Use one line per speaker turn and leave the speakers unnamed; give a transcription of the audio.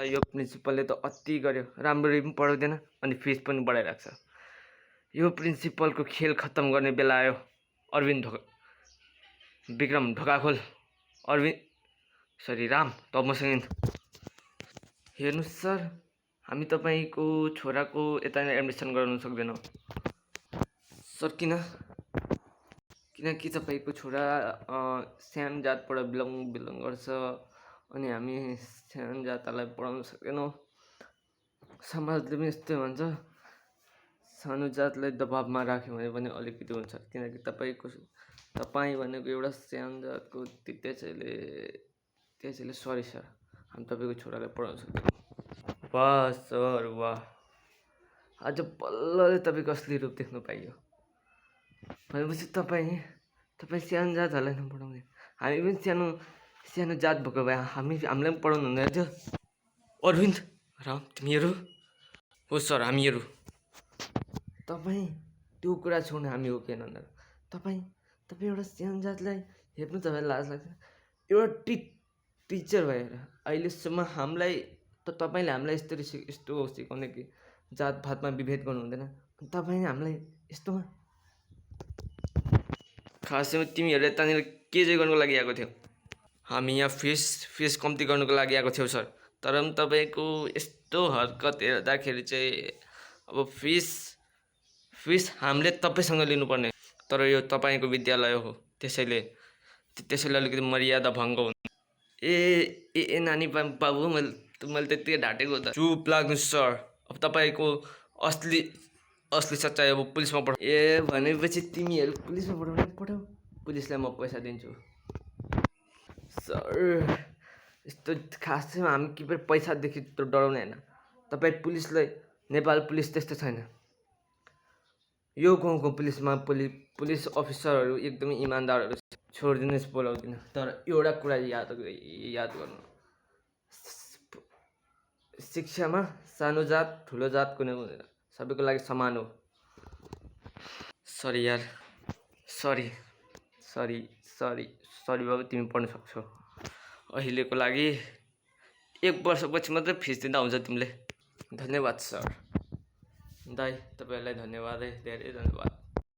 यो प्रिन्सिपलले त अति गर्यो, राम्ररी पनि पढाउँदैन अनि फिस पनि बढाइरहेको छ। यो प्रिन्सिपलको खेल खत्तम गर्ने बेला आयो। विक्रम ढोकाखोल, राम तमसङिन। हेर्नुहोस् सर, हामी तपाईँको छोराको यता एडमिसन गराउन सक्दैनौँ। सर किनकि तपाईँको छोरा सानो जातबाट बिलङ गर्छ अनि हामी सानो जातलाई पढाउन सक्दैनौँ। समाजले पनि यस्तै भन्छ, सानो जातलाई दबाबमा राख्यो भने पनि अलिकति हुन्छ। किनकि तपाईँ भनेको एउटा सानो जातको त्यसैले सरी सर, हामी तपाईँको छोरालाई पढाउन सक्दैनौँ। वाह सर वाह, आज बल्ल तपाईँको असली रूप देख्नु पाइयो। भनेपछि तपाईँ सानो जातहरूलाई नपढाउने, हामी पनि सानो जात भएको भए हामीलाई पनि पढाउनु हुँदैन थियो। अरविन्द, राम, तिमीहरू हो? सर हामीहरू। तपाईँ त्यो कुरा छोड्नु, हामी हो किन? तपाईँ एउटा सानो जातलाई हेर्नु तपाईँलाई लाज लाग्छ? एउटा टिचर भएर अहिलेसम्म तपाईँले हामीलाई यस्तो सिकाउने कि जातभातमा विभेद गर्नु हुँदैन। तपाईँले हामीलाई यस्तोमा खासैमा तिमीहरूले यतानिर के चाहिँ गर्नुको लागि आएको थियो? हामी यहाँ फिस कम्ती गर्नुको लागि आएको थियौँ सर। तर पनि तपाईँको यस्तो हरकत हेर्दाखेरि चाहिँ अब फिस हामीले तपाईँसँग लिनुपर्ने। तर यो तपाईँको विद्यालय हो, त्यसैले अलिकति मर्यादा भङ्ग हुन्छ। ए नानी बाबु, मैले त्यतिकै ढाँटेको त। चुप लाग्नुहोस् सर। अब तपाईँको असली सच्चाइ अब पुलिसमा पठाउ। ए भनेपछि तिमीहरू पुलिसमा पठाऊ, पुलिसलाई म पैसा दिन्छु। सर यस्तो खासैमा हामी के पैसादेखि डराउने होइन। तपाईँ नेपाल पुलिस त्यस्तो छैन। यो गाउँको पुलिस अफिसरहरू एकदमै इमान्दारहरू। छोडिदिनुहोस्, बोलाउँदिनँ। तर एउटा कुरा याद गर्नु, शिक्षामा सानो जात ठुलो जात कुनै हुँदैन, सबैको लागि समान हो। सरी यार, सरी बाबु, तिमी पढ्न सक्छौ। अहिलेको लागि 1 वर्षपछि मात्रै फिस दिँदा हुन्छ तिमीले। धन्यवाद सर। दाइ, तपाईँहरूलाई धन्यवाद है, धेरै धन्यवाद।